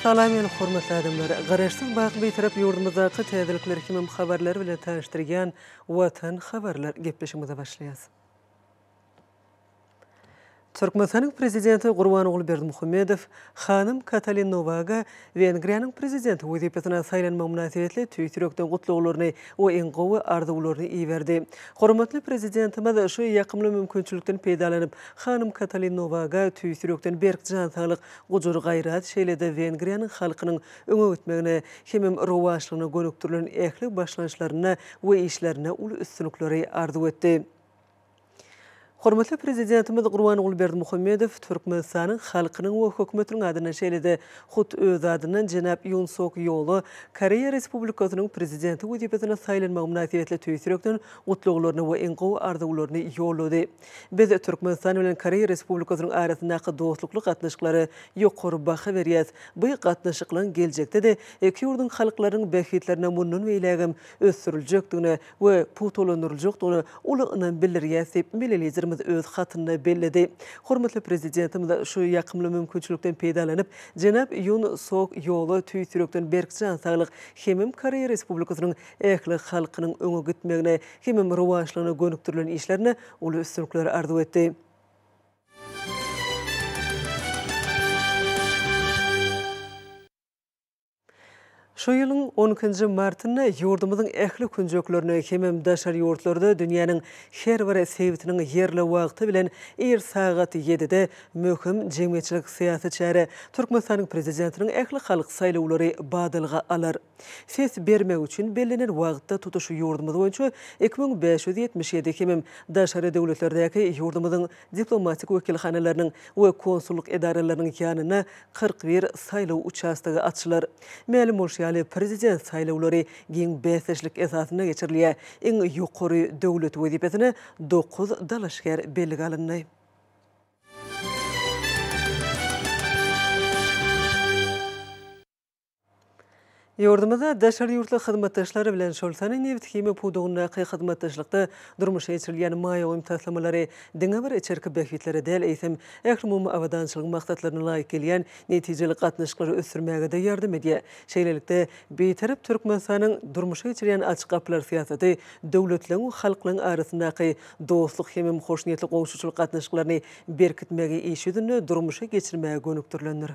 Salam ýa-ni hormatly adamlar. Garaşsyz baky beýtarap ýurdumyzdaky täzelikler kimim habarlary bilen tanıştyrýan Watan habarlar gepleşigimize başlaýas. Türkmenistanyň prezidenti Gurbanogly Berdimuhammedow hanım Katalin Novaga Wengriýanyň prezidenti wezipetine saýlanma münasibetli tüýtürekden gutluglaryny we eň gowy arzularyny iýerdi. Hormatly prezidentimiz şu ýakymly mümkinçilikden peýdalanyp hanım Katalin Novaga tüýtürekden berk jan saglyk gujur gaýrat şeýlede Wengriýanyň halkynyň öňe gitmegine hemem rowaşlygyna gönükdirilen ähli başlanýşlaryna we işlerine uly üstünlikleri arzu etdi. Hormatly prezidentimiz Gurbanogly Berdimuhammedow Türkmenistanyň halkynyň we hökümetiniň adyna şeýlede hut öz adynyň Jenap Yoon Suk Yeol Koreýa Respublikasynyň prezidenti wezipetine saýlanmagy münasibetli tüýtürekden gutluglaryny we eň gowy arzularyny ýolady. Biz Türkmenistan bilen Koreýa Respublikasynyň arasyndaky dostlukly gatnaşyklary ýokary baha berýäs. Bu gatnaşyklaryň geljekde de iki ýurdun halklarynyň behitlerine munun beýlegim ösdüriljekdigine we putolanyryljakdygyny ulygyny bildirýäs diýip milletimiz öz hatyny belledi. Hormatly prezidentimiz şu ýakymly mümkinçilikden peýdalanyp Jenap Yoon Suk Yeol tüýtürekden berkjan saglyk hemem Koreýa Respublikasynyň ähli halkynyň öňe gitmegine hemem rowaşlygyna gönükdirilen işlerine uly üstünlikleri arzu etdi. Şu ýylyň 12-nji martyny ýurdumyzyň ähli künjeklerini hemem daşary ýurtlarda dünýäniň her bir sebitiniň ýerli wagty bilen er sagat 7-de möhüm jemgyýetçilik syýasatçylary Türkmenistanyň prezidentiniň ähli halk saýlawlary badalga alar. Ses bermek üçin bellenen wagtda tutuş ýurdumyz boýunça 2577 hemem daşary döwletlerdäki ýurdumyzyň diplomatik wekilhanalarynyň we konsulluk edaralarynyň ýanyna 41 saýlaw участоgy açylar. Ma'lum bolýar prezident saýlawlary giň bäsleşlik esasyna geçirilýär. Eň ýokary döwlet wezipetine 9 dalaşger belgi alyndy. Ýurdumyzda daşary ýurtly hyzmatdaşlary bilen şolsany nevit hime pudugyny hyzmatdaşlykda durmuşa geçirilýän maýa imtaslamaları diňe bir içerki behitleri däl eýsem ähli awadançylyk maksatlaryna laýyk gelýän netijeli gatnaşyklary ösürmäge de ýardam edýär. Şeýlelikde beýtarap Türkmenistanyň durmuşa geçirýän açyk gaplar syýasaty döwletleriň we halklaryň arasyndaky dostluk hemem hoşnýetli goňşuçylyk gatnaşyklaryny berkitmegi iş ýüzünde durmuşa geçirmäge gönükdirilendir.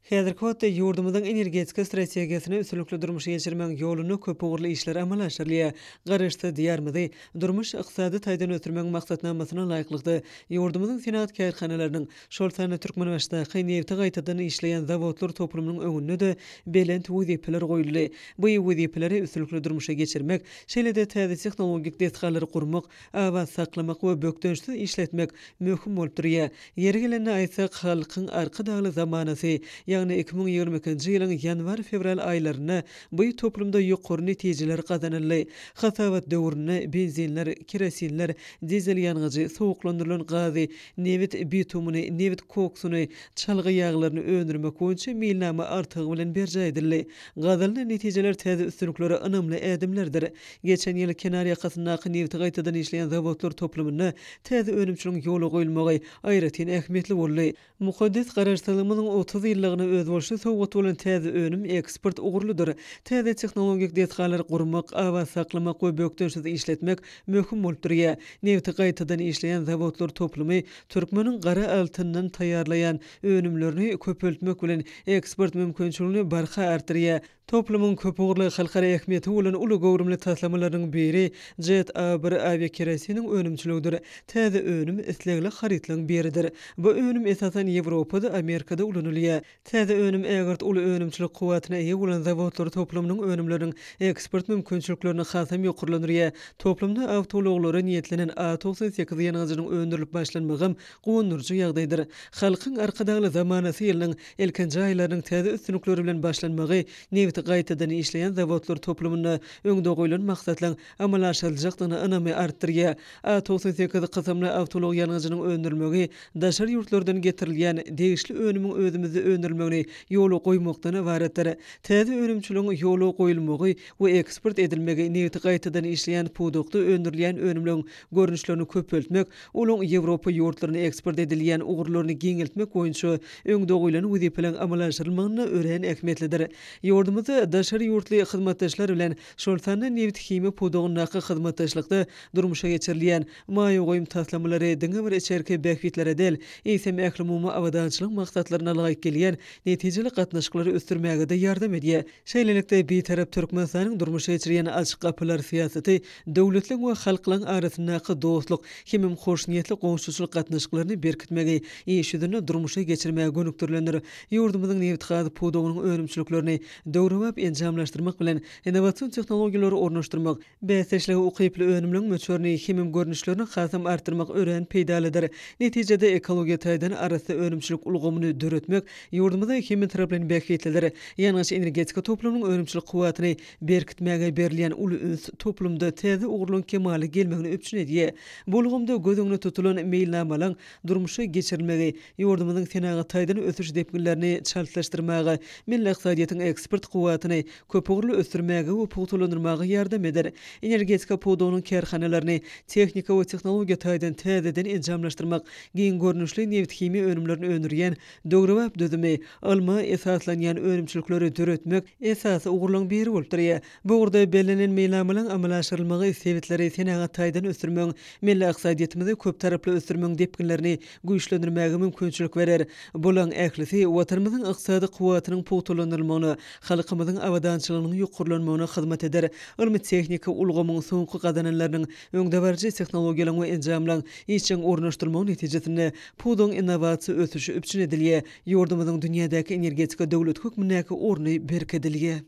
Häzirki wagtda ýurdumyzyň energetik strategiýasyny üstünlikli durmuşa geçirmek ýoluny köp ugurly işler amal aşyrylýar. Garaşdy diýarmyzy durmuş ykdysady taýdan ötürmek maksatnamasyna laýyklykda ýurdumyzyň senat kärhanalarynyň şol sany Türkmen başdaky newti gaýtadan işleýän zawodlar toplumynyň öňünde de belent wezipeler goýuldy. Bu wezipeleri üstünlikli durmuşa geçirmek, şeýlede täze tehnologik desgalary gurmak, awaz saklamak we bökdönçsiz işletmek möhüm bolup durýar. Ýeri gelende aýtsak halkyň arka dagly zamanasy ýagny 2022-nji ýylyň ýanwar-fevral aýlaryna bu toplumda ýokary netijeler gazanyldy. Hasawat döwrüne benzinler, kerosinler, dizel ýanygyjy, sowuklandyrylan gazy, nevit bitumuny, nevit koksuny, çalgy ýaglaryny öndürmek boýunça milnama artygy bilen berje edildi. Gazalyny netijeler täze üstünlikleri önümli ädimlerdir. Geçen ýyl kenar ýakasyndaky nevit gaýtadan işleýän zawodlar toplumyna täze önümçiliň ýoly goýulmagy aýratyn ähmiýetli boldy. Muhaddes garaşdyrmanyň 30 ýyllygyny öz bolşy sowgat bolan täze önüm eksport ugurludyr. Täze tehnologik desgalar gurmak, awaz saklamak we bökdönçsiz işletmek möhüm bolup durýar. Nevti gaýtadan işleýän zawodlar toplumy Türkmeniň gara altyndan taýýarlayan önümlerini köpeltmek bilen eksport mümkinçiligini barha artdyrýar. Toplumyň köp ugurly halkara ähmiýeti bolan uly gowrumly taslamalarynyň biri Jet A1 aviakerosiniň önümçiligidir. Täze önüm islegli haritlaryň biridir. Bu önüm esasan Ýewropada, Amerikada ulanylýar. Täze önüm ägert uly önümçilik kuwatyna eýe bolan zawodlar toplumynyň önümleriniň eksport mümkinçiliklerini hasam ýokurlanyrýar. Toplumda awtologlary niýetlenen A98 ýanygyjynyň öndürilip başlanmagy gowunurjy ýagdaýdyr. Halkyň arkadaky zamanasy ýylynyň elkinji aýlarynyň täze üstünlikleri bilen başlanmagy nevti gaýtadan işleýän zawodlar toplumyna öňde goýulan maksatlaryň amal aşyryljakdygyny ynamy artdyrýar. A98 kysymly awtolog ýanygyjynyň öndürilmegi daşary ýurtlardan getirilýän degişli önümiň özümizde öndürilmegi ötürülmegini ýoly goýmakdan ibaretdir. Täze önümçülüğün ýoly goýulmagy we eksport edilmegi newti gaýtadan işleýän produkty öndürilýän önümlüň görnüşlerini köpeltmek, olaň Ýewropa ýurtlaryna eksport edilýän ugurlaryny giňeltmek boýunça öňde goýulan wezipeleň amal aşyrylmagyna ören ähmiýetlidir. Ýurdumyzda daşary ýurtly hyzmatdaşlar bilen şol sanly newt himi pudugyna hyzmatdaşlykda durmuşa geçirilýän maýa goýum taslamlary diňe bir içerki bähwitlere del, eýsem ählimumy awadançylyk maksatlaryna laýyk gelýän netijeli gatnaşyklary ösdürmäge de ýardam edýär. Şeýlelikde bir tarap Türkmenistanyň durmuşa geçirýän açyk gapylar siýasaty döwletliň we halklaryň arasyndaky dostluk, hemem hoş niýetli goňşuçylyk gatnaşyklaryny berkitmegi, işidini durmuşa geçirmäge gönükdirlenir. Ýurdumyzyň newt gazy pudugynyň önümçülüklerini döwrewap enjamlaşdyrmak bilen innovasiýon tehnologiýalary ornaşdyrmak, bäseşligi ukyply önümlüň möçörni hemem görnüşlerini hasam artdyrmak ören peýdalydyr. Netijede ekologiýa taýdan arasy önümçülük ulgamyny döretmek ýurdumyzda hemem taraplaryň bähwiýetleri, ýalňyş energetika toplumynyň önümçülük kuwatyny berkitmäge berilýän uly üns toplumda täze ugurluň kemaly gelmegini öpçün edýär. Bolgumda gözüňe tutulan meýilnamalaryň durmuşa geçirilmegi ýurdumyzyň senaga taýdan ösüş depginlerini çaltlaşdyrmagy, milli iqtisadiýatyň eksport kuwatyny köpügürli ösdürmäge we putulandyrmagy ýardam eder. Energetika pudugynyň kärhanalaryny tehnika we tehnologiýa taýdan täzeden enjamlaşdyrmak, giň görnüşli newt himi önümlerini öndürýän döwrewap düzümi, alma esaslanýan önümçülükleri döretmek esasy ugurlaň biri bolup durýar. Bu urda belenen meýlamalaryň amal aşyrylmagy sebäpleri senaga taýdan ösdürmek, milli iqtisadiýatymyzy köp taraply ösdürmek depginlerini güýçlendirmäge mümkinçilik berer. Bulaň ählisi watanymyzyň iqtisady kuwatynyň putulandyrylmagyna, halkymyzyň awadançylygynyň ýokurlanmagyna hyzmat eder. Ilmi tehnika ulgamyň soňky gazananlarynyň öňde barjy tehnologiýalaryň we enjamlaryň işçiň ornaşdyrmagy netijesinde pudugyň innovasiýa ösüşi öpçün edilýär. Ýurdumyzyň dünýädäki energetika döwlet hökmündäki orny berkedilýär.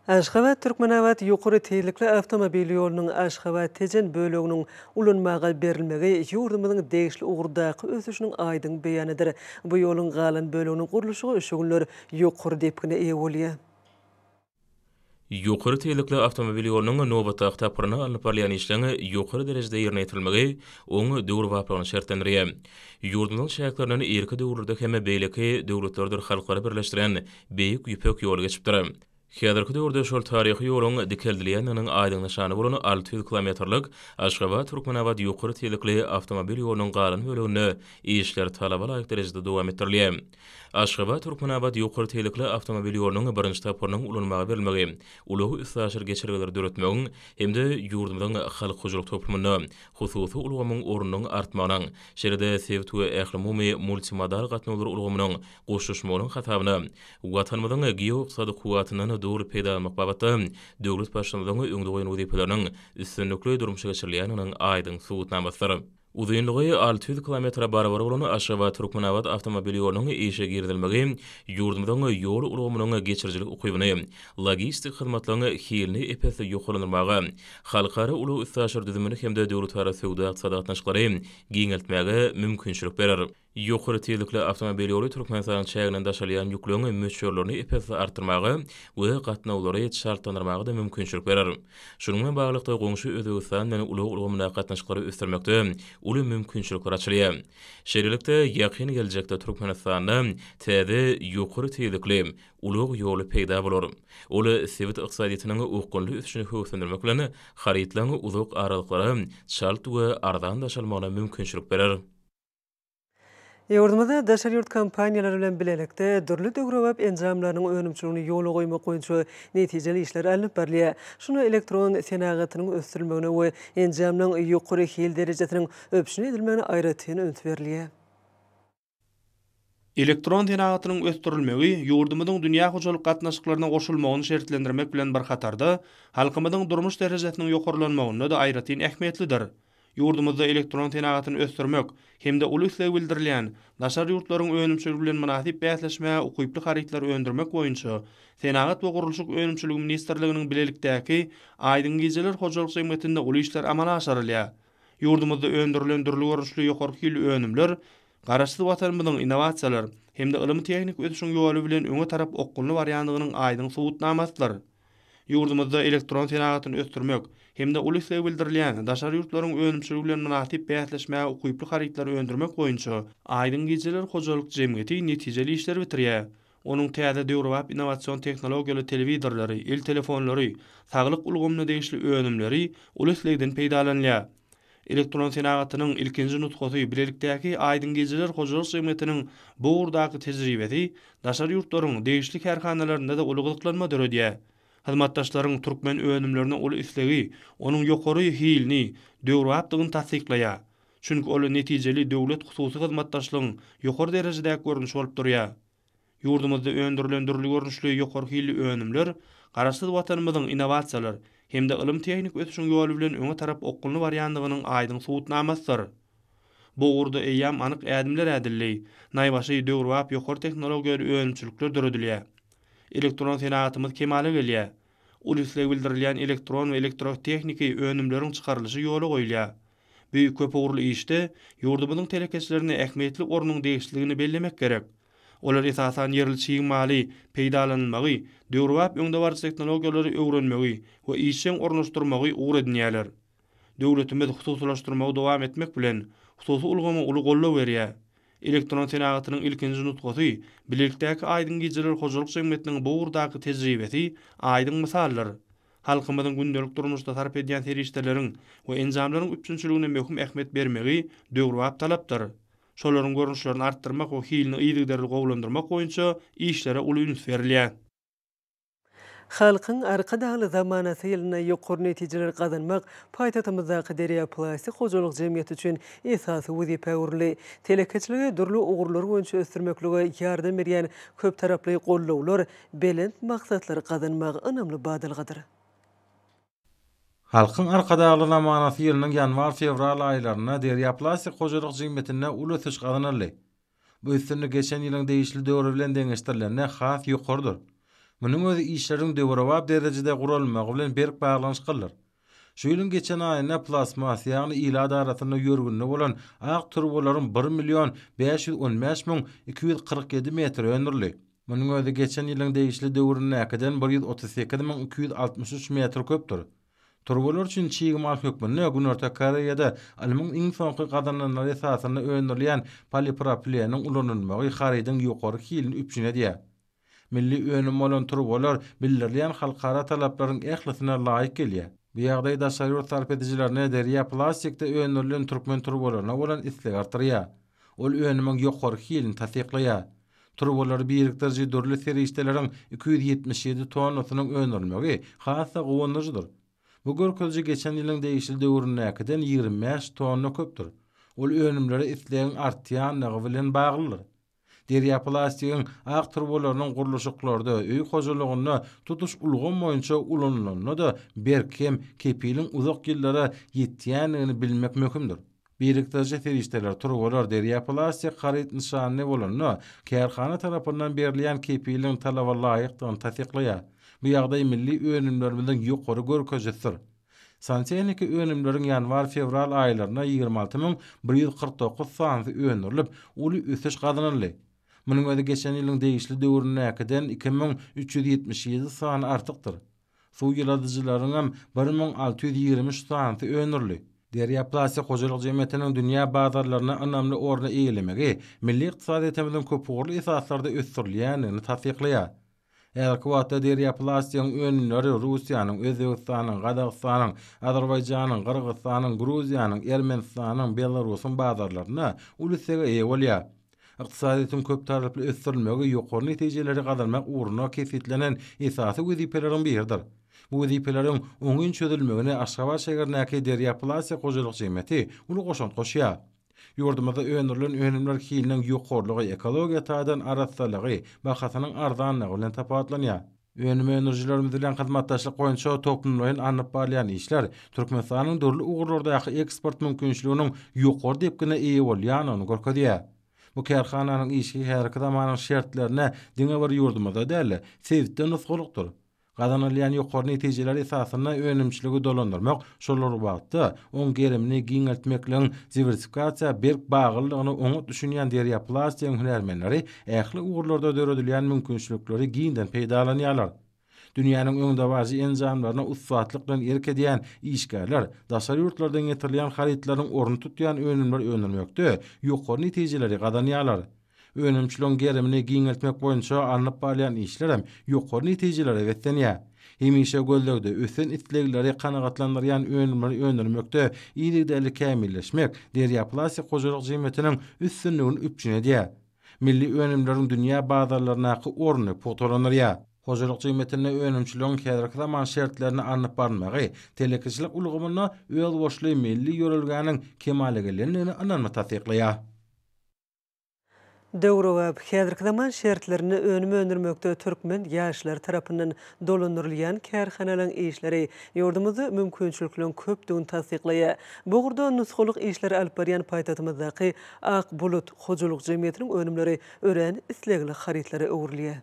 Aşgabat Türkmenabat ýokary teýlikli awtomobil ýolunyň Aşgabat Tejen böleginiň ulanmaga berilmegi ýurdumyzyň degişli ugurdaky ösüşiniň aýdyň beýanydyr. Bu ýoluň galan böleginiň gurulşy şu günler ýokary depkine eýe bolýar. Ýokary teýlikli awtomobil ýolunyň nowbatda tapyryna alınıp barýan işlerini ýokary derejede ýerine ýetirmegi oňy döwrewaplygyny şertlendirýär. Ýurdumyň şäherlerinde erki döwürde hemme beýleki döwletlerdir halklara birleşdiren beýik ýüpek ýol geçipdir. Häzirki döwürde şol taryhy ýoluň dikildilýäniniň aýdyňlaşany bolan 600 kilometrlik Aşgabat Türkmenabat ýokary teýlikli awtomobil ýolunyň galan böleginde işler talaba laýyk derejede dowam etdirilýär. Aşgabat Türkmenabat ýokary teýlikli awtomobil ýolunyň birinji tapurynyň ulanmaga berilmegi, ulugy üstaşyr geçirgileri döretmegi hemde ýurdumyzyň halk hojulyk toplumyny, hususy ulgamyň ornunyň artmagynyň, şeride sebit we ählimumy multimodal gatnawlary ulgamynyň goşuşmagynyň hasabyny, watanymyzyň geoiqtisady kuwatyny dogry peýda etmek babatda döwlet başçylygynyň öňde goýan wezipeleriniň üstünlikli durmuşa geçirilýäniniň aýdyň subutnamasydyr. Uzunlygy 600 kilometre barabar bolan Aşgabat Türkmenabat awtomobil ýolunyň işe girdilmegi ýurdumyzyň ýol ulgamynyň geçirjilik ukybyny, logistik hyzmatlaryny hilni epesli ýokurlanmagy, halkara uly üstaşyr düzümini hemde döwlet arasy sowda gatnaşyklary giňeltmäge mümkinçilik berer. Ýokary teýlikli awtomobil ýoly Türkmenistanyň çägininden daşalýan ýüklerini möçörlerini epesli artdyrmagy we gatnawlary şartlandyrmagy da mümkinçilik berer. Şunuň bilen baglykda goňşy Özbegistan bilen uly ulgamyna gatnaşyklary ösdürmekde uly mümkinçilikler açylýar. Şeýlelikde ýakyn geljekde Türkmenistanda täze ýokary teýlikli uly ýoly peýda bolar. Ol sebit ykdysadyýatynyň ukunly üstüni höwürlendirmek bilen harytlaryny uzak aralyklara çalt we ardan daşalmagyna mümkinçilik berer. Ýurdumyzda daşary ýurt kampaniýalary bilen bilelikde dürli döwrewap enjamlarynyň önümçiligini ýola goýmak boýunça netijeli işler alınıp barýar. Şunu elektron senagatynyň ösdürilmegine we enjamlaryň ýokary hil derejesiniň öpüşine edilmegine aýratyn öňt berilýär. Elektron senagatynyň ösdürilmegi ýurdumyzyň dünýä hojulyk gatnaşyklaryna goşulmagyny şertlendirmek bilen bir hatarda halkymyzyň durmuş derejesiniň ýokurlanmagyna da aýratyn ähmiýetlidir. Ýurdumyzda elektron senagatyny ösdürmek hemde ulusla bildirilýän daşary ýurtlaryň önümçiligi bilen münasip bäsleşmäge ukyply harytlar öndürmek boýunça Senagat we Gurulşyk Önümçiligi Ministrliginiň bilelikdäki aýdyň gejeler hojulyk segmentinde uly işler amala aşyrylýar. Ýurdumyzda öndürilen dürli görüşli ýokary hil önümler garaşly watanymyzyň innovasiýalar hemde ilim tehnik ösüşiň ýoly bilen öňe tarap okkulny barýandygynyň aýdyň subutnamasydyr. Yurdumyzda elektron senagatyny östürmek hemde ulusly bildirilýän daşary ýurtlaryň önümçiligi bilen münasip bäýatleşmäge ukyply haryklary öndürmek boýunça Aýdyň Gejeler Hojalyk Jemgyýeti netijeli işler bitirýär. Onuň täze döwrewap innowasion tehnologiýaly telewizorlary, el telefonlary, saglyk ulgamly degişli önümleri uluslydan peýdalanýar. Elektron senagatynyň ilkinji nutgasy bilelikdäki Aýdyň Gejeler Hojalyk Jemgyýetiniň bu urdaky tejribesi daşary ýurtlaryň degişli karhanalarynda da ulugyklanma döredýär. Hyzmatdaşlaryň türkmen önümlerine uly islegi, onuň ýokary hilini, döwrewapdygyny tasdiklaýar. Çünki ol netijeli döwlet hususy hyzmatdaşlygyň ýokary derejede görnüş bolup durýar. Ýurdumyzda öndürilen dürli görnüşli ýokary hilli önümler, garaşsyz watanymyzyň innowasiýalar hemde ilim tehnik ösüşüň ýoly bilen öňe tarap okulny barýandygynyň aýdyň subutnamasydyr. Bu urda eýam anyk ädimler ädilli, naýbaşy döwrewap ýokary tehnologiýaly öňçülükler döredilýär. Elektron senagatymyz kemale gelýär. Ulusly bildirilýän elektron we elektrotechniki önümleriň çykarlyşy ýoly goýulýar. Bu köp uğurly işde ýurdumyzyň telekeçlerini ähmiýetli ornuň degişligini bellemek gerek. Olar esasan yerli çiğmali peýdalanmagy, döwrewap öňde bar teknologiýalary öwrenmegi we işçiň ornaşdyrmagy ugur edinýärler. Döwletimiz hususlaşdyrmagy dowam etmek bilen hususy ulgamy uly gollaw berýär. Elektron senagatynyň ilkinji nutgasy bilelikdäki Aýdyň Gejeler Hojalyk Jemgyýetiniň bu urdaky tejribesi aýdyň misallar. Halkymyzyň gündelik durmuşda sarp edýän serişdeleriň we enjamlaryň üçünçiligine möhüm ähmiýet bermegi döwrewap talapdyr. Şolaryň görnüşlerini artdyrmak we hilini ýygyderli gowlandyrmak boýunça işlere uly üns berilýär. Halkyň arka dagly zamanasy ýylyna ýokary netijeler gazanmak paýtatymyzdaky Derya Plastik Hojalyk Jemgyýeti üçin esasy wezipe urly. Telekeçiligi durly ugurlary boýunça ösdürmeklige ýardam berýän köp taraply gollawlar belent maksatlary gazanmagy önümli badylgydyr. Halkyň arka dagly zamanasy ýylynyň ýanwar-fevral aýlaryna Derya Plastik Hojalyk Jemgyýetine uly ösüş gazanarly. Bu üstünlük geçen ýylyň değişli döwri bilen deňeşdirilenine has ýokarydyr. Munyň özi işleriň döwrewap derejede gurulmagy bilen berk baglanyş kıldyr. Şu ýylyň geçen aýyna plasmas ýagny ila daratyna ýörgünde bolan ak turbolaryň 1.515.247 metr öndürli. Munyň özi geçen ýylyň değişli döwrüne äkeden 138.263 metr köpdür. Turbolar üçin çiğmal hökmünde Günörtü Koreýada alymyň iň soňky gadananlary esasyna öndürilýän polipropileniň ulanylmagy haraýdyň ýokary hilini üpjün edýär. Milli önüm bolan turbolar bildirilýän halkara talaplaryň ählisine laýyk gelýär. Bu ýagdaý daşary ýurt sarp edijilerine Derya Plastikde öndürilen türkmen turbolaryna bolan isleg artyrýar. Ol önümiň ýokary hilini tasdiklaýar. Turbolar birikdirji dürli serişdeleriň 277 tonnasynyň öndürilmegi hassa gowanyjydyr. Bu görkezji geçen ýylyň değişli döwrüne äkeden 25 tonna köpdür. Ol önümleri islegiň artýanlygy bilen baglydyr. Derya Plastik'iň ak turbolarynyň gurulşyklarda öý hojalygyna tutuş ulgam boýunça ulanylanyna da berkem kepiliň uzak ýyllara ýetýänligini bilmek möhümdir. Birikdirji serişdeler turbolar Derya Plastik haryt nişany bolanyna kärhana tarapyndan berilýän kepiliň talaba laýykdygyny tasdiklaýar. Bu ýagdaý milli önümlerimizden ýokary görkezdir. Saniterniki önümleriň ýanwar-fevral aýlaryna 26.149 sany öndürilip, uly ösüş gazanarly. Munyň özi geçen ýylyň değişli döwrüne äkeden 2377 sany artykdyr. Suw ýyladyjylaryň 1623 sany öndürildi. Derya Plastik Hojalyk Jemgyýetiniň dünýä bazarlaryna önemli orna eýlemegi milli ykdysadyýetimiziň köp ugurly esaslarda ösdürilýänini tasdiklaýar. Erkwatda Derya Plastik'iň önümleri Russiýanyň, Özbegistanyň, Gazagystanyň, Azerbaýjanyň, Kyrgyzstanyň, Gruziýanyň, Ermenistanyň, Belarusyň bazarlaryna ulusega eýe bolýar. Ykdysadyýetin köp taraply ösdürilmegi ýokary netijeleri gazanmak uğruna kefitlenen esasy wezipeleriň biridir. Bu wezipeleriň oňun çözülmegine Aşgabat şäherindäki Derya Plastik Hojalyk Jemgyýeti uly goşant goşýar. Ýurdumyzda öndürilen önümler hiliniň ýokarlygy ekologiýa taýdan araslygy bahasynyň arzanlygy bilen tapatlanýar. Önüm enerjilerimiz bilen hyzmatdaşlyk boýunça toplumlaryň anyp barýan işler Türkmenistanyň dörli ugurlardaky eksport mümkinçiliginiň ýokary depkine eýe bolýanyny görkezýär. Bu kärhananyň işi her zamanyň şertlerine diňe bir ýurdumyzda däl, sevitden nusgulukdyr. Gazanylýan ýokary netijeler esasyna önümçiligi dolandyrmak, şolar wagtda oň gerimini giňeltmekle diversifikasiýa berk baglylygyny oňa düşünýän Derya Plastik'iň hünärmenleri ähli ugurlarda döredilýän mümkinçilikleri giňden peýdalanýarlar. Dünýäniň öňünde bazy enzamlaryna usfatlyk bilen erk edýän işgärler, daşary ýurtlardan getirilýän haritlaryň orny tutýan önümler öňürmekde ýokary netijeleri gadanýarlar. Önümçülüň gerimini giňeltmek boýunça alınıp barýan işler hem ýokary netijelere wetlenýär. Hemişe gözlegde ösen islegleri kanagatlandyrýan önümleri öňürmekde iýlikleri kämilleşmek, derýa plastik gojalyk jemgyýetiniň üstünligini üpçünedýär. Milli önümleriň dünýä bazarlarynaky orny potolanýar. Gojalyk jemgyýetine önümçülüň häzirki zaman şertlerini anyp barmagy, telekiçilik ulgamyna öz boşly milli ýörelgäniň kemale gelenligini ananma tasdiqlaýar. Döwrewap häzirki zaman şertlerini önüme öndürmekde türkmen ýaşlar tarapyndan dolandyrylýan kärhanalaryň işleri ýurdumyzda mümkinçiliklerini köpdigini tasdiqlaýar. Bu gurda nusxalyk işleri alyp barýan paýtagtymyzdaky Ak Bulut Hojalyk Jemgyýetiniň önümleri ören islegli haritlary öwürlýär.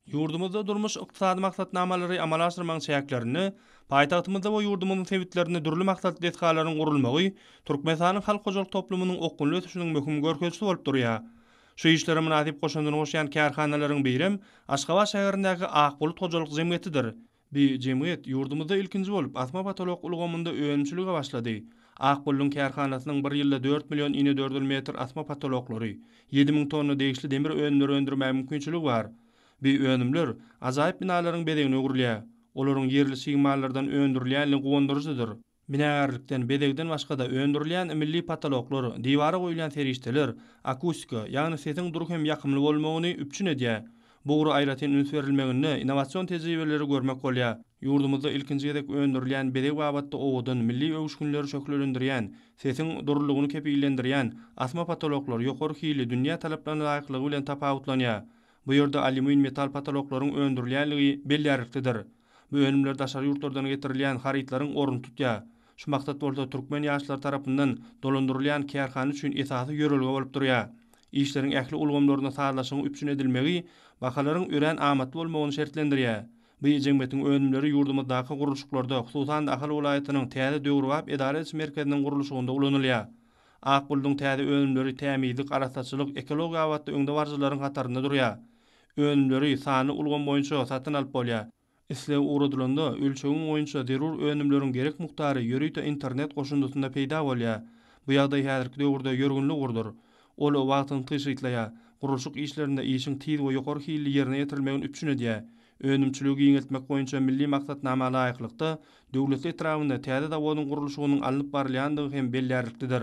Yurdumuzda durmuş iqtisadi maksatnamalary amala aşyrmaň çäklerini, paýtagtymyzda we yurdumyzyň sebitlerini dürli maksatly etgalaryň gurulmagy Türkmenistanyň halk hojalyk toplumynyň okunly ötüşiniň möhüm görkezçisi bolup durýar. Şu işlere münasip goşandyny goşýan kärhanalaryň birim Aşgabat şäherindäki Ak Bulut Hojalyk Jemgyýetidir. Bu jemgyýet yurdumyzda ilkinji bolup asma patolog ulgamynda öňümçüligi başlady. Ak Bulut'un kärhanasynyň bir ýylda 4 million ine dördül metr asma patologlary, 7000 tonna degişli demir önümleri öndürmäge mümkinçiligi bar. Bu önümler azaýyp binalaryň bedegine öwürlýär. Olaryň yerli sigmallardan öndürilýänligi gondurjydyr. Binagarlykdan bedegden başga da öndürilýän milli patologlar, diwara goýulan serişdeler, akustika, ýagny sesiň durup hem ýakymly bolmagyny üpçün edýär. Bu guru aýratyn üns berilmegini, innowasion tejribeleri görmek bolýar. Yurdumyzda ilkinji gedek öndürilýän bedeg babatda owdan milli öwüşgünleri şöklendirýän, sesiň durulugyny kepillendirýän asma patologlar ýokary hili dünýä talaplaryna laýyklygy bilen tapawutlanýar. Bu ýerde alüminium metal patologlaryň öndürilýänligi belliärlikdir. Bu önümler daşary ýurtlardan getirilýän haritlaryň orny tutýar. Şu maksat bolsa türkmen ýaşlar tarapyndan dolandyrylýan kärhana üçin esasy ýörelge bolup durýar. İşleriň ähli ulgamlaryna sağlaşygyny üpçün edilmegi bakalaryň ören amatly bolmagyny şertlendirýär. Bu jemgyýetiň önümleri ýurdumyzdaky gurulşyklarda, hususan Ahal welaýatynyň täze döwrewap edara etme merkeziniň gurulşygynda ulanylýar. Ak Bulut'un täze önümleri tämizlik, arasaçylyk, ekologiýa wagtda öňde barjylaryň gatarynda durýar. Önümleri sany ulgam boýunça satyn alyp bolýar. Islew uradylanda ölçegiň boýunça derur önümleriň gerek muktary ýörüýte internet goşundusynda peýda bolýar. Bu ýagdaý häzirki döwürde ýörgünli gurdur. Ol o wagtyny tyşytlaýar. Gurulşyk işlerinde işiň tiz we ýokary hilli ýerine ýetirilmegini üpçün edýär. Önümçüligi ýeňeltmek boýunça milli maksatnama laýyklykda döwlet etrafynda täze dawadyň gurulşygynyň alyp barylýandygy hem belliärlikdir.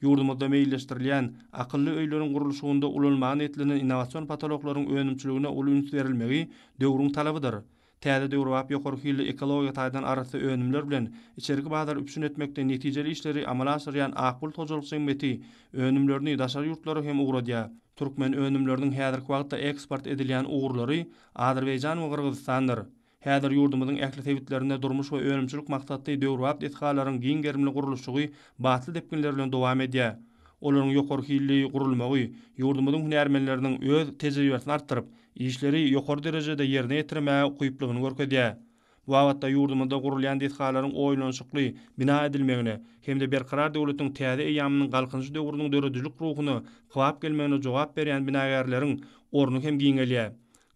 Yurdumyzda meýilleşdirilýän akylly öýleriň gurulşygynda ulanmagy etlenen innowasion patoloklaryň önümçüligine uly üns berilmegi döwrüň talabydyr. Täze döwrewap ýokary hilli ekologiýa taýdan arasy önümler bilen içeriki bazar üpçün etmekde netijeli işleri amala aşyrýan Ak Bulut Hojalyk Jemgyýeti önümlerini daşary ýurtlary hem ugradýar. Türkmen önümleriniň häzirki wagtda eksport edilýän ugurlary Azerbaýjan we Kyrgyzstandyr. Häzir ýurdumyzyň ähli sebitlerinde durmuş we önümçilik maksatly döwrewap etgalaryň giň gerimli gurulşygy batly depkinler bilen dowam edýär. Olaryň ýokary hilli gurulmagy ýurdumyzyň hünärmenleriniň öz tejribesini artdyryp, işleri ýokary derejede ýerine ýetirmäge goýuplygyny görkezýär. Bu wagtda ýurdumyzda gurulýan detgalaryň oýlanşykly bina edilmegine hemde berkarar döwletiň täze eýamynyň galkynjy döwrüniň döredijlik ruhuny gowap gelmegine jogap berýän binagarlaryň orny hem giňelýär.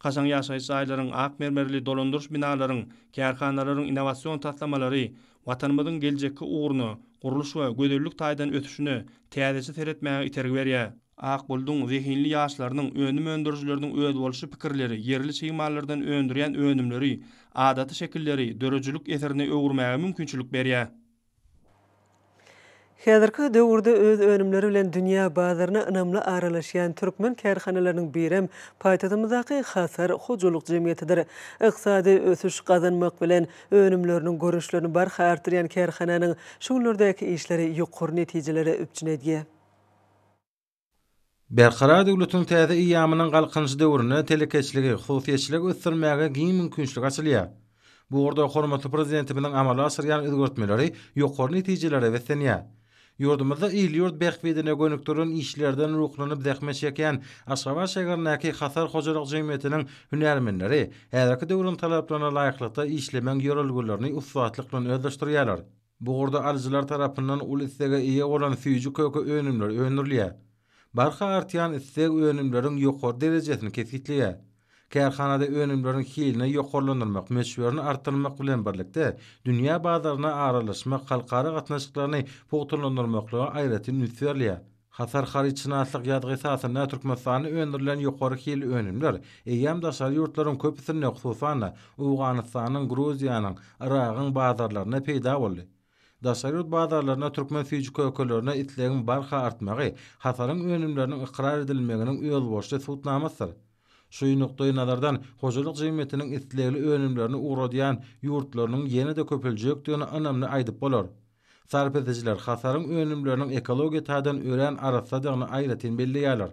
Kaşan ýaşaýyş aýlaryň, ak mermerli dolandyryş binalaryň, kärhanalaryň innowasion taslamalary watanymyzyň geljekki ugruny, guruluş we gödellük taýdan ötüşini täzesi seretmäge itergi berýär. Ak Bulut'un zehinli ýaşlarynyň önüm öndürjüleriniň öz bolşy pikirleri, yerli sigmallardan öndürýän önümleri, adaty şekilleri, döredijlik eserini öwürmäge mümkinçilik berýär. Häzirki döwürde öz önümleri bilen dünýä bazaryna ynamly aralaşýan türkmen kärhanalarynyň birim paýtagtymyzdaky Hasar Hojalyk Jemgyýetidir. Iqtisady ösüş gazanmak bilen önümleriniň görüşlerini barha artyrýan kärhananyň şuňlardäki işleri ýokary netijelere üpçün edýär. Berkarar döwletiň täze eýamynyň galkynjy döwrüne telekeçligi, hususiýetçiligi ösdürmäge giň mümkinçilik açylýar. Bu orada hormatly prezidentimiň amala aşyrýan özgertmeleri ýokary netijelere wetlenýär. Ýurdumyzda ýurt berkbedine gönükdiren işlerden ruhlanyp zähme çeken Aşgabat şäherindäki Hasar Hojalyk Jemgyýetiniň hünärmenleri häzirki döwrüň talaplaryna laýyklykda işlemäň ýörelgelerini usfatlyk bilen özleşdirýärler. Bu orada alyjylar tarapyndan ul istege eýe bolan süýjü kökü önümler öňürilýär. Barha artýan istek önümleriň ýokary derejesini kesgitleýär. Kärhanada önümlerin hiline ýokarlandyrmak, meşwerini artdyrmak bilen birlikde dünýä bazaryna aralaşmak, halkara gatnaşyklaryny pogturlandyrmakla aýratyn ünsürliýär. Hasar haryçynatlyk ýadgy esasyna Türkmenistany öndürilen ýokary hil önümler, eýýam daşary ýurtlaryň köpüsine hususana Owganystanyň, Gruziýanyň, Iragyň bazarlaryna peýda boldy. Daşary ýurt bazarlaryna türkmen süýji kökelerine itlegiň barha artmagy, hasaryň önümleriniň ikrar edilmeginiň öýelboşly subutnamasıdır. Şu noktaý nazardan hojalyk jemgyýetiniň itlegli önümlerini uğradýan ýurtlarynyň ýene-de köpeljekdigini önemli aýdyp bolar. Sarp edijiler hasaryň önümleriniň ekologiýa taýdan ören arassadygyny aýratyn belliýärler.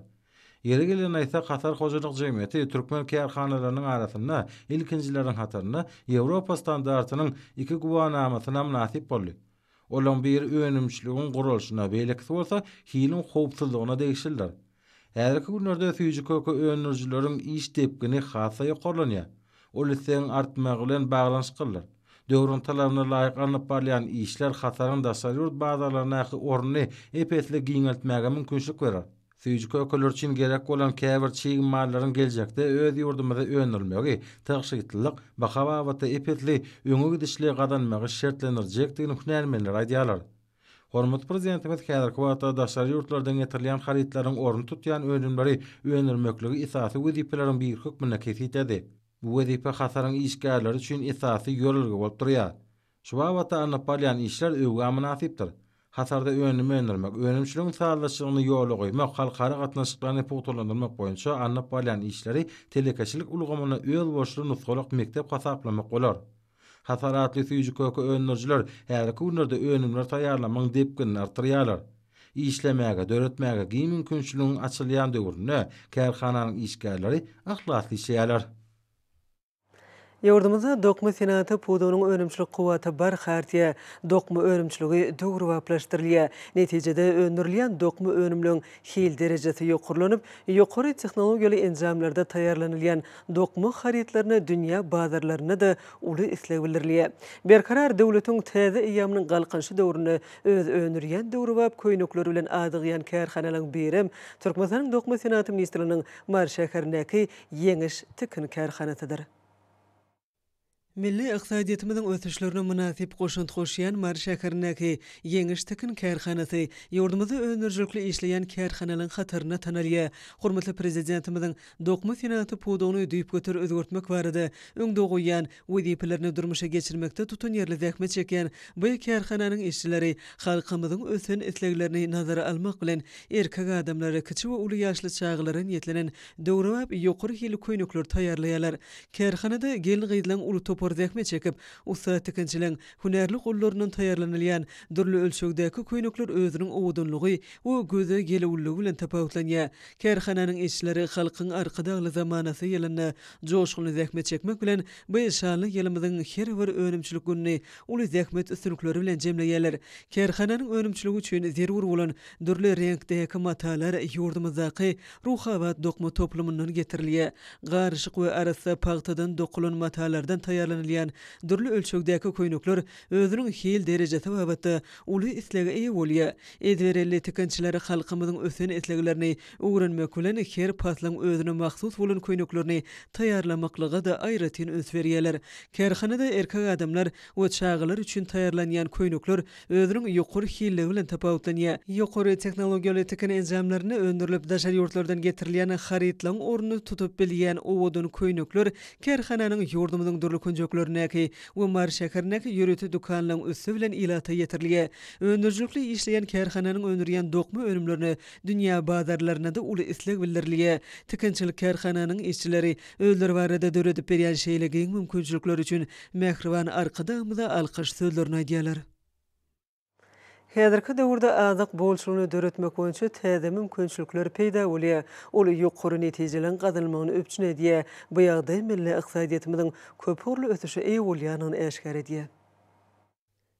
Yeri gelen aýsa hasar hojalyk jemgyýeti türkmen kärhanalarynyň arasynda ilkinjileriň hatarına Ýewropa standartynyň 2 guwannamasyna munasip boldy. Olan bir önümçiliğin gurulşuna beýlekisi bolsa, hilin howpsuzlygyna degişildir. Häzirki günlerde süýji köke önürjileriň iş tepkini hasa ýokarlanýar. Ol isen artmagy bilen baglanşykylar. Döwrüň talabyna laýyk alınıp barýan işler hasaryň daşary ýurt bazarlaryna orny epesli giňeltmäge mümkinçilik berer. Süýji kökeler üçin gerek bolan käbir çiğ mallaryň geljekde öz ýurdumyza öňürilmegi, taşyýytlyk, bahawaty epesli öňe gidişli gadanmagy şertlenirjekdigini hünärmenler aýdýarlar. Hormat prezidentimiz häzirki wagtda daşary ýurtlardan getirilýän harytlaryň orny tutýan önümleri öňürmekligi esasy wezipeleriň bir hükmüne kesitdi. Bu wezipe hasaryň işgärleri üçin esasy ýolga bolup durýar. Şu wagtda alınıp barýan işler öwga munasipdir. Hasarda önürmek, önümçiligiň sağlaşygyny ýola goýmak, halkara gatnaşyklaryny pogturlandyrmak boýunça alınıp barýan işleri telekeşilik ulgamyna öýelboşly nusgalyk mektep hasaplamak bolar. Hasaratly süýji köke önürjiler häzirki günlerde önümler taýýarlamagyň depkini artyrýarlar. İşlemäge, döretmäge giň mümkinçiligiň açylýan döwründe kärhananyň işgärleri ahlasly işleýärler. Ýurdumyzda dokma senaty pudunyň önümçilik kuwaty bar hartiýa dokma önümçiligi döwrwaplaşdyrylýar. Netijede öndürilýän dokma önümlüň hil derejesi ýokurlanyp, ýokary tehnologiýaly enjamlarda taýýarlanylýan dokma harytlaryny dünýä bazarlaryna da uly isleg bildirilýär. Berkarar döwletiň täze eýamynyň galkynşy döwrüne öz öndürýän döwrwap köýnekleri bilen adygýan kärhanalaryň birim Türkmenistanyň dokma senaty ministriniň Mar şäherindäki Ýeňiş tikin kärhanasydyr. Milli iqtisadiýetimiziň ösüşlerine munasip goşunty goşýan Mar şäherindäki Ýeňiş tikin kärhanasy ýurdumyzda önürjilikli işleýän kärhanalaryň hataryna tanalýar. Hormatly prezidentimiziň dokma senaty puduny düýüp götür özgertmek barada öňde goýan wezipelerini durmuşa geçirmekde tutun ýerli zähmet çekýän bu kärhananyň işçileri halkymyzyň ösen isleglerini nazara almak bilen erkek adamlary kiçi we uly ýaşly çağlaryň ýetlenen döwrewap ýokary hili köýnekler taýýarlaýarlar. Kärhanada gelin gyýdylan uly topar zähmet çekip usta tikinçiliň hünärli gollarynyň taýýarlanylýan dürli ölçekdäki köýnekler özüniň owdunlygy we göze gelewligi bilen tapawutlanýar. Kärhananyň işçileri halkyň arkadaly zamanasy ýylyna joşguly zähmet çekmek bilen bu şanly ýylymyzyň her bir önümçilik gününi uly zähmet üstünlikleri bilen jemleýärler. Kärhananyň önümçiligi üçin zerur bolan dürli reňkdäki matalar ýurdumyzdaky ruhawat dokma toplumyndan getirilýär. Garşyk we arasa pagtadan dokulan matalardan taýýarlanylýan dürli ölçekdäki köýnekler özüniň hil derejesi babatda uly islege eýe bolýar. Edberelli tikinçileri halkymyzyň ösen isleglerini öwrenmek bilen her paslaň özüne mahsus bolan köýneklerini taýýarlamaklyga da aýratyn öns berýärler. Kärhanada erkek adamlar we çağlar üçin taýýarlanýan köýnekler özüniň ýokary hilligi bilen tapawutlanýar. Ýokary tehnologiýaly tikin enjamlaryny öndürilip daşary ýurtlardan getirilýän harytlaryň orny tutup bilýän owodun köýnekler kärhananyň ýurdumyzyň dürli könjeklerindäki we Mar şäherindäki ýöreti dukanlaryň üstü bilen ilata ýetirilýär. Öndürjilikli işleýän kärhananyň öndürýän dokma önümlerini dünýä bazarlaryna da uly isleg bildirilýär. Tikinçilik kärhananyň işçileri özleri barada döredip berýän şeýlegiň mümkinçilikleri üçin mehriban arkadamyza alkyş sözlerini aýdýarlar. Häzirki döwürde azyk bolşulygyny döretmek boýunça täze mümkinçilikler peýda bolýar. Ol ýokary netijeleň gazanylmagyny öpçün edýär. Bu ýagdaý milli iqtisadiýetimiziň köp horly ösüşi eýe bolýanyny eşkär edýär.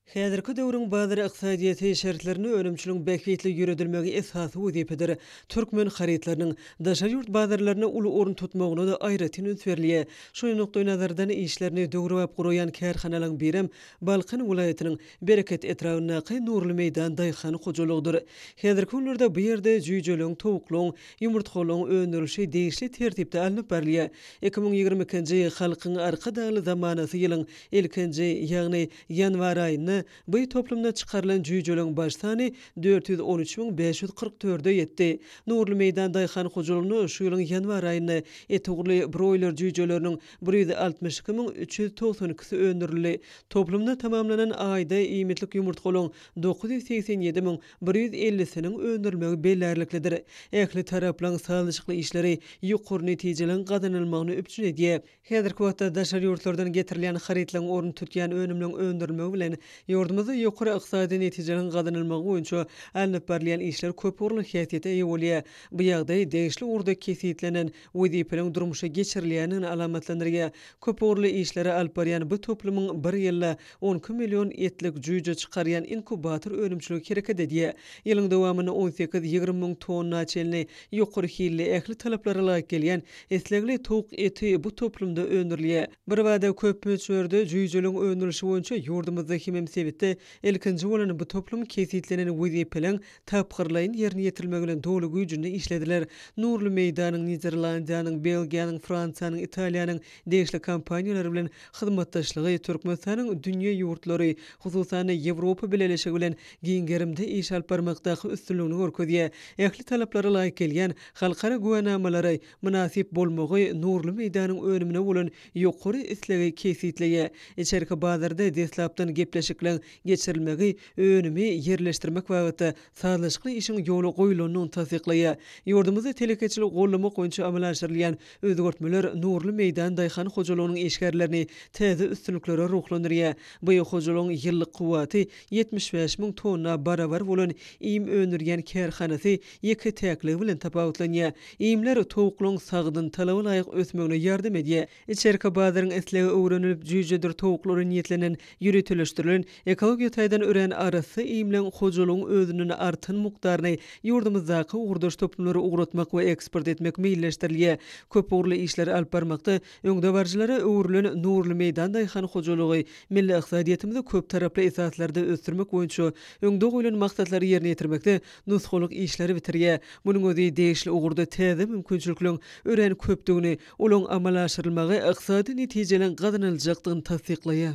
Häzirki döwrüň bazı iqtisadiýaty şertlerini önümçülüň bäkbetli ýürüdilmegi esasy wezipeder. Türkmen haritlarynyň daşa ýurt bazarlaryna uly orun tutmagyna da aýratyn öňsürilýär. Şu nokta nazardan işlerini döwrüp guraýan kärhanalaryň birim Balkyn welaýatynyň Bereket etrawyna Nurly meýdan daýhany hojalygdyr. Häzirki günlerde bu ýerde jüýjeleň, towuklaryň, ýumurtgalyň öňdürüşi degişli tertipde alınıp berilýär. 2022-nji halkyň arka dagly zamanasy ýylyň ilkinji, ýagny ýanwar aýyny bu toplumda çıkarılan jüýjeleň baş sany 413.544-de ýetdi. Nurly meýdan daýhany hojalygyny şu ýylyň ýanwar aýyny etugly broiler jüýjeleriniň 162.392-si öndürildi. Toplumda tamamlanan aýda iýmitlik ýumurtgalyň 987.150-siniň öndürilmegi bellerliklidir. Ähli taraplaryň sağlyşykly işleri ýokary netijeleň gazanylmagyny öpçün edýär. Häzirki wagtda daşary ýurtlardan getirilýän haritlaryň orun tutýan önümliň öndürilmegi bilen ýurdumyzda ýokary ykdysady netijeleň gazanylmagy boýunça alınıp berilýän işler köp orly häsiýete eýe bolýar. Bu ýagdaý degişli urda kesitlenen wezipeleň durmuşa geçirilýänini alamatlandyrýar. Köp orly işlere alyp barýan bu toplumyň bir ýylda 12 million etlik jüýje çykarýan inkubator önümçüligi hereket edýär. Ýylyň dowamyny 18-20 miň tonna çelni ýokary hilli ähli talaplara laýyk gelýän eslegli towuk eti bu toplumda öndürilýär. Bir wada köp möçberde jüýjeleň öndürüşi boýunça ýurdumyzda hemem sebitde ilkinji bolan bu toplum kesitlenen wezipeleň tapgyrlaryň ýerine ýetirilmegi bilen dolu güýjünde işlediler. Nurly meýdanyň Niderlandiýanyň, Belgiýanyň, Fransiýanyň, Italiýanyň degişli kompaniýalary bilen hyzmatdaşlygy Türkmenistanyň dünýä ýurtlary, hususan Ýewropa bileşigi bilen giňgerimde iş alyp barmakdaky üstünligini görkezýär. Ähli talaplara laýyk gelýän halkara güwenamalary münasip bolmagy Nurly meýdanyň önümine bolan ýokary islegi kesitleýär. Içerki bazarda deslapdan gepleşikleň geçirilmegi önümi yerleşdirmek wagty sağlyşykly işiň ýoly goýulynyň tasdiklaýar. Ýurdumyzda telekeçilik gollamak boýunça amal aşyrylan özgörtmeler Nurly meýdan daýhany hojalygynyň eşgärlerini täze üstünliklere ruhlandyrýar. Bu hojalygyň ýyllyk kuwaty 75 miň tonna barabar bolan iýim öndürýän kärhanasy ýeki täkligi bilen tapawutlanýar. Iýimler towuklaryň sagdyn talaby laýyk ösmegine ýardam edýär. İçerki bazaryň eslegi öwrenilip jüýjedir towuklary niýetlenen ýürütülüşdirilen ekologiýa taýdan ören arasy iýimleň hojalygyň özünün artan mukdaryny ýurdumyzdaky ugurdaş toplumlary ugratmak we eksport etmek meýilleşdirilýär. Köp urly işler alyp barmakda öňde barjylary öwrülen Nurly meýdan daýhany hojalygy milli ykdysadyýetimizi köp taraply esaslarda ösdürmek boýunça öňde goýulan maksatlary ýerine ýetirmekde nusgalyk işleri bitirýär. Munyň özi degişli ugurda täze mümkinçilikleň ören köpdigini, olaň amal aşyrylmagy ykdysady netijeleň gazanyljakdygyny tasdiklaýar.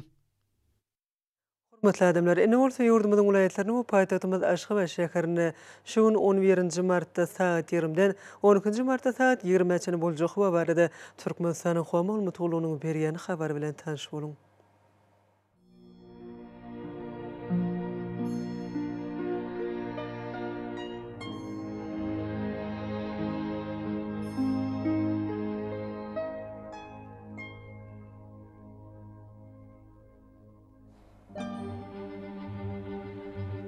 Hormatly adamlar, ene bolsa ýurdumyzyň welaýatlaryny we paýtagtymyz Aşgabat şäherinde şu gün 11-nji martda saat 20-den 12-nji martda saat 20-çe boljak we barada Türkmenistanyň howa maglumatynyň berýän habar bilen tanış boluň.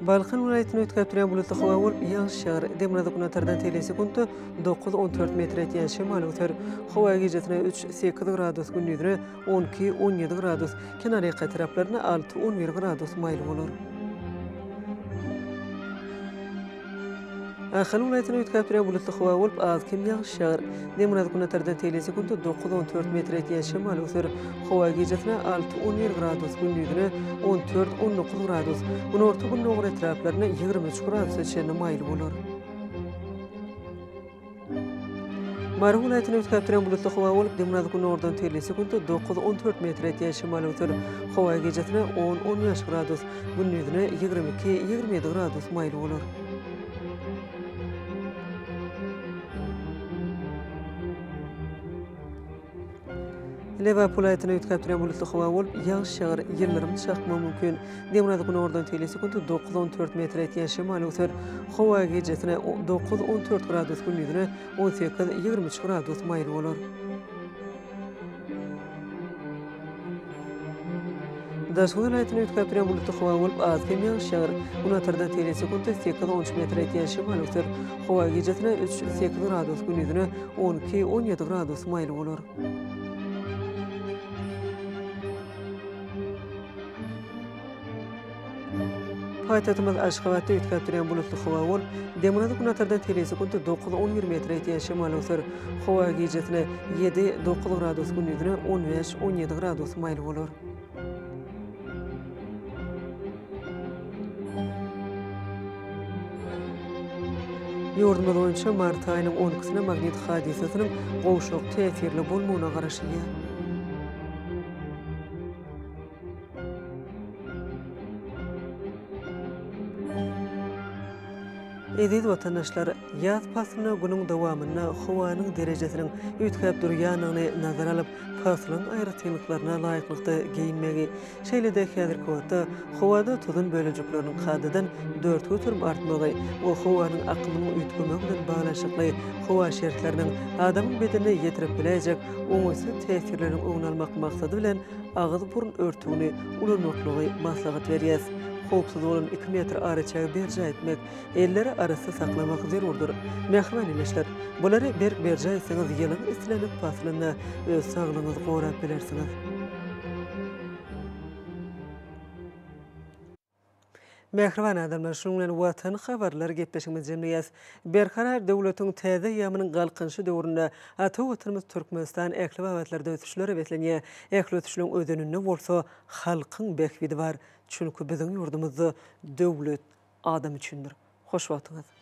Balkyn welaýatyny ötkäp duran bulutly hawa bolup ýağşar. Demrada günatardan telesekuntda 9-14 metr etýän şemal öter. Hawa gecesine 3-8 gradus gündüzüne 12-17 gradus, kenary taraplaryna 6-11 gradus maýl bolar. Ahal welaýatyny ötkäp duran bulutly hawa bolup az kim ýağşar. Demrada günatardan telesekuntda 9-14 metr etýän şemal öter. Hawa gecesine 6-11 gradus gündüzüne 14-19 gradus, günorta gün nogry etraplaryna 23 gradus çenli maýl bolar. Marw welaýatyny ötkäp duran bulutly hawa bolup demrada gün ordan telesekuntda 9-14 metr etýän şemal öter. Hawa gecesine 10-15 gradus, gündüzüne 22-27 gradus maýl bolar. Lewap welaýatyny ötkäp duran bulutly hawa bolup ýağşar, ýerlerim çakmagy mümkin. Demrada gün ordan telesekuntda 9-14 metr etýän şemal öter. Hawa gecesine 9-14 gradus, gündüzüne 18-23 gradus maýl bolar. Daşgy welaýatyny ötkäp duran bulutly hawa bolup az kim ýağşar. Günatardan telesekuntda 8-13 metr etýän şemal öter. Hawa gecesine 3-8 gradus, gündüzüne 12-17 gradus maýl bolar. Paytahtymyz Aşgabatda ýetgäp duran bulutly hawa bolup, demanazy günatardan telesekund 9-10 metre ýetýän şemal öser. Hawa gijetine 7-9 gradus gündüzüne 15-17 gradus maýly bolar. Ýurdumyz boýunça mart aýynyň 10-syna magnit hadisasynyň gowşak täsirli bolmagyna garaşylýar. Ediz vatandaşlar ýaz pasylyna günüň dowamyna howanyň derejesiniň üýtgäp durýanyny nazar alyp, pasylyň aýratylyklarına laýyklykda giyinmegi, şeýle-de häzirki wagtda howada tuzun bölejikleriniň kadadan 4 götürüm artmagy, o howanyň aklyny üýtgemek bilen baglaşykly howa şertleriniň adamyň bedenine ýetirip biläjek oňaýsy täsirleriniň öňüne almak maksady bilen agyz burun örtügini ulanmaklygy maslahat berýär. Howpsuz bolan 2 metr araçagy berja etmek, elleri arasy saklamak zerurdur. Mähman ileşler, bulary berja etseňiz ýylyň islenip pasylyna öz saglygyňyzy gorap bilersiňiz. Mähriban adamlar, şunuň bilen watan habarlar gepleşigimiz jemleýäs. Berkarar döwletiň täze ýamynyň galkynşy döwründe ata watanymyz Türkmenistan ähli wagtlarda ötüşleri betlenýär. Ähli ötüşleriň ödeninde bolsa halkyň bekbidi bar. Çünki biziň ýurdumyzda döwlet adam üçindir. Hoş wagtyňyz.